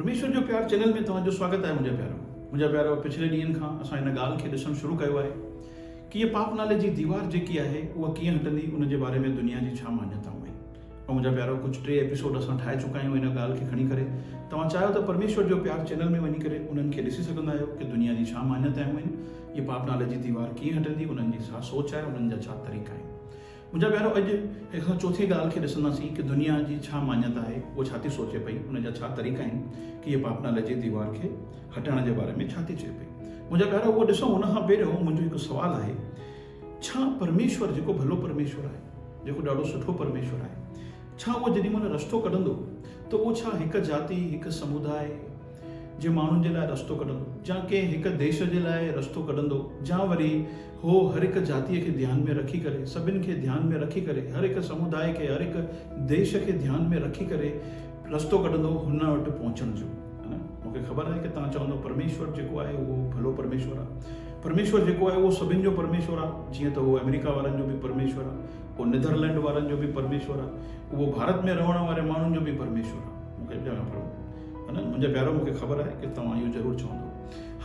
परमेश्वर जो प्यार चैनल में तव्हांजो स्वागत है। मुंहिंजा प्यारो पिछले ॾींहंनि खां असां हिन ॻाल्हि खे ॾिसणु शुरू कयो आहे कि ये पाप नाले जी दीवार जेकी आहे उहा कीअं हटंदी, उन जे बारे में दुनिया जी छा मान्यताऊं आहिनि। ऐं मुंहिंजा प्यारो कुझु 3 एपिसोड असां ठाहे चुका आहियूं हिन ॻाल्हि खे खणी करे। तव्हां चाहियो त परमेश्वर जो प्यार चैनल में वञी करे उन्हनि खे ॾिसी सघंदा आहियो कि दुनिया जी छा मान्यताऊं आहिनि, ये पाप नाले जी दीवार कीअं हटंदी, उन्हनि जी छा सोच आहे, उन्हनि जा छा तरीक़ा आहिनि। मुंहिंजा प्यारो अॼु असां चौथी ॻाल्हि खे ॾिसंदासीं कि दुनिया जी छा मान्यता आहे, उहा छा थी सोचे पई, उन जा छा तरीक़ा आहिनि कि ये पाप नाले जी दीवार खे हटाइण जे बारे में छा थी चए पई। मुंहिंजा प्यारो उहो ॾिसो, उन खां पहिरियों मुंहिंजो हिकु सुवालु आहे, छा परमेश्वर जेको भलो परमेश्वर आहे, जेको ॾाढो सुठो परमेश्वर आहे, छा उहो जेॾी महिल रस्तो कढंदो त उहो छा हिकु जाति, हिकु समुदाय जे माण्हुनि जे लाइ रस्तो कढंदो, या कंहिं हिकु देश जे लाइ रस्तो कढंदो, या वरी हो हर हिकु जातीअ खे ध्यान में रखी करे, सभिनि खे ध्यान में रखी करे, हर हिकु समुदाय खे, हर हिकु देश खे ध्यान में रखी करे रस्तो कढंदो हुन वटि पहुचण जो। है न, मूंखे ख़बर आहे कि तव्हां चवंदो परमेश्वर जेको आहे उहो भलो परमेश्वर आहे, परमेश्वर जेको आहे उहो सभिनि जो परमेश्वर आहे। जीअं त उहो अमेरिका वारनि जो बि परमेश्वर आहे, उहो नीदरलैंड वारनि जो बि परमेश्वर आहे, उहो भारत में रहण वारे माण्हुनि जो बि परमेश्वर आहे। मूंखे ॼाण है न, मुंहिंजा प्यारो मूंखे ख़बर आहे कि तव्हां इहो ज़रूरु चवंदो।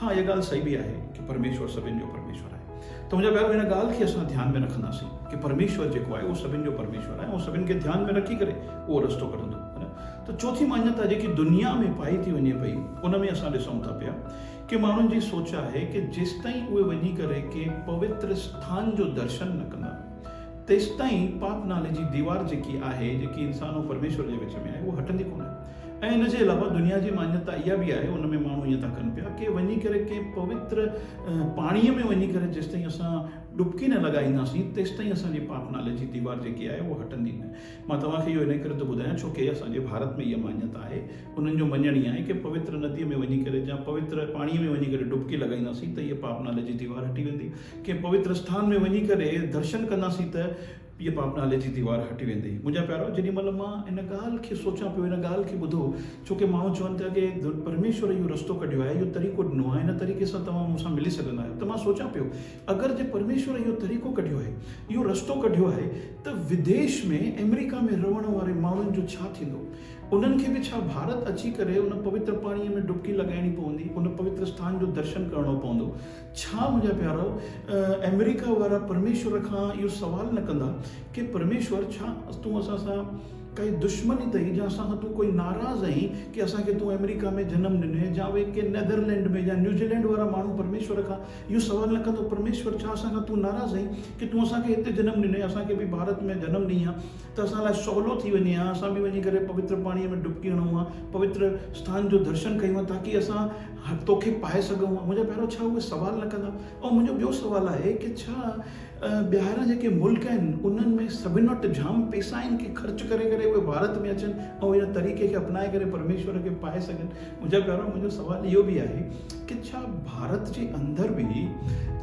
हाँ, इहा ॻाल्हि सही बि आहे कि परमेश्वर सभिनि जो परमेश्वर आहे। त मुंहिंजा प्यारो हिन ॻाल्हि खे असां ध्यान में रखंदासीं कि परमेश्वर जेको आहे उहो सभिनि जो परमेश्वर आहे, उहो सभिनि खे ध्यान में रखी करे उहो रस्तो कढंदो। है न, त चौथी मान्यता जेकी दुनिया में पाई थी वञे पई, उन में असां ॾिसूं था पिया कि माण्हुनि जी सोच आहे कि जेसि ताईं उहे वञी करे के पवित्र स्थान जो दर्शन न कंदा, तेसि ताईं पाप नाले जी दीवार जेकी आहे, जेकी इंसान ऐं परमेश्वर जे विच में आहे, उहो हटंदी कोन्हे। ऐं इन जे अलावा दुनिया जी मान्यता इहा बि आहे, उन में माण्हू ईअं था कनि पिया कि वञी करे कंहिं पवित्र पाणीअ में वञी करे जेसि ताईं असां डुबकी न लॻाईंदासीं तेसि ताईं असांजी पाप नाले जी दीवार जेकी आहे उहा हटंदी न। मां तव्हांखे इहो इन करे थो ॿुधायां छो कि असांजे भारत में इहा मान्यता आहे, उन्हनि जो मञण ई आहे कि पवित्र नदीअ में वञी करे या पवित्र पाणीअ में वञी करे डुबकी लॻाईंदासीं त इहा पाप नाले जी दीवार हटी वेंदी। कंहिं पवित्र स्थान में वञी करे दर्शन कंदासीं त इहा पाप नाले जी दीवार हटी वेंदी। मुंहिंजा प्यारो, जेॾी महिल मां इन ॻाल्हि खे सोचां पियो, इन ॻाल्हि खे ॿुधो, छो कि माण्हू चवनि था कि परमेश्वर इहो रस्तो कढियो आहे, इहो तरीक़ो ॾिनो आहे, इन तरीक़े सां तव्हां मूंसां मिली सघंदा आहियो। त मां सोचां पियो, अगरि जे परमेश्वर इहो तरीक़ो कढियो आहे, इहो रस्तो कढियो आहे, त विदेश में अमेरिका में रहण वारे माण्हुनि जो छा थींदो? उन्हनि खे बि छा भारत अची करे उन पवित्र पाणीअ में डुबकी लॻाइणी पवंदी, उन पवित्र स्थान जो दर्शन करणो पवंदो? छा मुंहिंजा प्यारो अमेरिका वारा परमेश्वर खां इहो सवाल न कंदा कि परमेश्वर छा तूं असां सां काई दुश्मनी अथई, या असां खां तूं कोई नाराज़ आहीं कि असांखे तूं अमेरिका में जनमु ॾिने, या उहे के नीदरलैंड में या न्यूज़ीलैंड वारा माण्हू परमेश्वर खां इहो सवाल न कंदो परमेश्वर छा असां खां तूं नाराज़ आहीं कि तूं असांखे हिते जनमु ॾिने, असांखे बि भारत में जनमु ॾींहुं आहे त असां लाइ सवलो थी वञे हा, असां बि वञी करे पवित्र पाणीअ में डुबकी हणूं हा, पवित्र स्थान जो दर्शन कयूं हा ताकी असां तोखे पाए सघूं। मुंहिंजा पहिरियों छा उहे सवाल न कंदा? ऐं मुंहिंजो ॿियो सुवालु आहे कि छा ॿाहिरां जेके मुल्क आहिनि उन्हनि में सभिनि वटि जाम पैसा आहिनि कि ख़र्च करे करे उहे भारत में अचनि ऐं इन तरीक़े खे अपनाए करे परमेश्वर खे पाए सघनि? मुंहिंजा प्यारो, मुंहिंजो सुवालु इहो बि आहे कि छा भारत जे अंदरि बि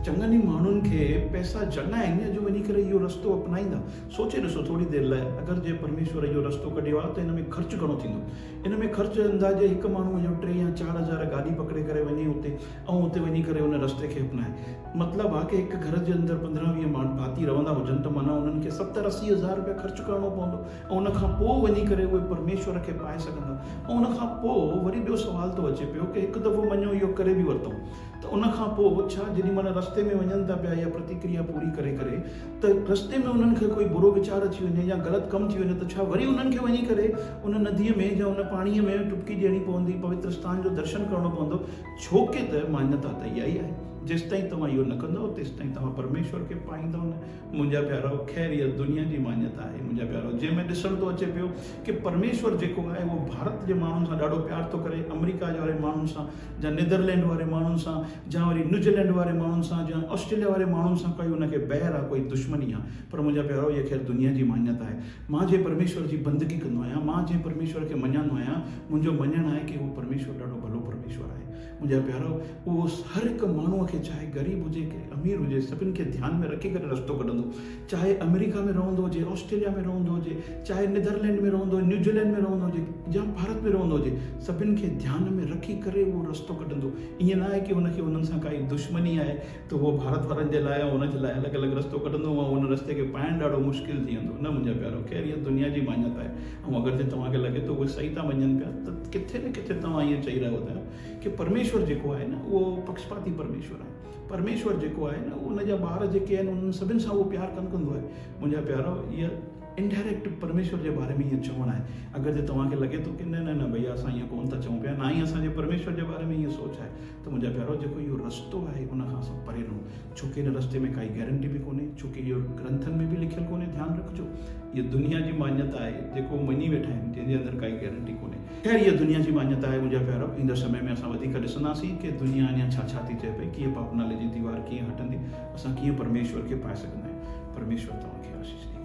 चङनि ई माण्हुनि खे पैसा चङा आहिनि जो वञी करे इहो रस्तो अपनाईंदा? सोचे ॾिसो थोरी देरि लाइ, अगरि जे परमेश्वर इहो रस्तो कढियो आहे त हिन में ख़र्चु घणो थींदो? इन में ख़र्चु अंदाज़े हिकु माण्हू जो 3 या 4 हज़ार गाॾी पकिड़े करे वञे उते ऐं उते वञी करे उन रस्ते खे अपनाए। मतिलबु आहे कि हिकु घर जे अंदरि 15-20 माण्हू भाती रहंदा हुजनि त माना उन्हनि खे 70-80 हज़ार रुपया ख़र्चु करणो पवंदो ऐं उन खां पोइ वञी करे उहे परमेश्वर खे पाए सघंदा। ऐं उन खां पोइ वरी ॿियो सुवालु थो अचे पियो कि हिकु दफ़ो मञो इहो करे बि वरितऊं त उन खां पोइ छा जेॾी महिल रस्ते में वञनि था पिया या प्रतिक्रिया पूरी करे करे त रस्ते में उन्हनि खे कोई बुरो वीचार अची वञे या ग़लति कमु थी वञे त छा वरी उन्हनि खे वञी करे उन नदीअ में या उन पाणीअ में डुबकी ॾियणी पवंदी, पवित्र स्थान जो दर्शन करणो पवंदो? छो कि त मान्यता त इहा ई आहे, जेसि ताईं तव्हां इहो न कंदव तेसि ताईं तव्हां परमेश्वर खे पाईंदव न। मुंहिंजा प्यारो, ख़ैर इहा दुनिया जी मान्यता आहे मुंहिंजा प्यारो, जंहिंमें ॾिसण थो अचे पियो कि परमेश्वर जेको आहे उहो भारत जे माण्हुनि सां ॾाढो प्यार थो करे, अमेरिका वारे माण्हुनि सां या नीदरलैंड वारे माण्हुनि सां या वरी न्यूज़ीलैंड वारे माण्हुनि सां या ऑस्ट्रेलिया वारे माण्हुनि सां कोई उनखे बैर आहे, कोई दुश्मनी आहे। पर मुंहिंजा प्यारो, इहा ख़ैर दुनिया जी मान्यता आहे। मां जे परमेश्वर जी बंदगी कंदो आहियां, मां जे परमेश्वर खे मञंदो आहियां, मुंहिंजो मञणु आहे कि उहो परमेश्वर ॾाढो भलो परमेश्वर आहे। मुंहिंजा प्यारो, उहो हर हिकु माण्हूअ खे, चाहे ग़रीब हुजे के अमीर हुजे, सभिनि खे ध्यान में रखी करे रस्तो कढंदो। चाहे अमेरिका में रहंदो हुजे, ऑस्ट्रेलिया में रहंदो हुजे, चाहे नीदरलैंड में रहंदो, न्यूज़ीलैंड में रहंदो हुजे, या भारत में रहंदो हुजे, सभिनि खे ध्यान में रखी करे उहो रस्तो कढंदो। ईअं न आहे कि हुनखे हुननि सां काई दुश्मनी आहे त उहो भारत वारनि जे लाइ ऐं हुनजे लाइ अलॻि अलॻि रस्तो कढंदो ऐं हुन रस्ते खे पाइणु ॾाढो मुश्किल थी वेंदो। न मुंहिंजा प्यारो, ख़ैर इहा दुनिया जी मान्यता आहे। ऐं अगरि जे तव्हांखे लॻे थो उहे सही था मञनि पिया, त किथे न किथे तव्हां ईअं चई रहियो था कि परमेश्वर जेको आहे न, उहो पक्षपाती परमेश्वर आहे। परमेश्वर जेको आहे न, उनजा ॿार जेके आहिनि उन्हनि सभिनि सां उहो प्यारु कमु कंदो आहे। मुंहिंजा प्यारो, इहा इनडायरेक्ट परमेश्वर जे बारे में ईअं चवणु आहे। अगरि जे तव्हांखे लॻे थो कि न न न भैया असां ईअं कोन था चऊं पिया, ना ई असांजे परमेश्वर जे बारे में ईअं सोच आहे, त मुंहिंजा प्यारो, जेको इहो रस्तो आहे उन खां असां परे रहूं। छो कि हिन रस्ते में काई गारंटी बि कोन्हे, छो कि इहो ग्रंथनि में बि लिखियलु कोन्हे। ध्यानु रखिजो, इहा दुनिया जी मान्यता आहे जेको मञी वेठा आहिनि, जंहिंजे अंदरि काई गारंटी कोन्हे। ख़ैर, इहा दुनिया जी मान्यता आहे मुंहिंजा प्यारो। ईंदड़ समय में असां वधीक ॾिसंदासीं कि दुनिया अञा छा छा थी चए पई, कीअं पाप नाले जी दीवार कीअं हटंदी, असां कीअं परमेश्वर खे पाए सघंदा आहियूं। परमेश्वर तव्हांखे आशीष ॾे।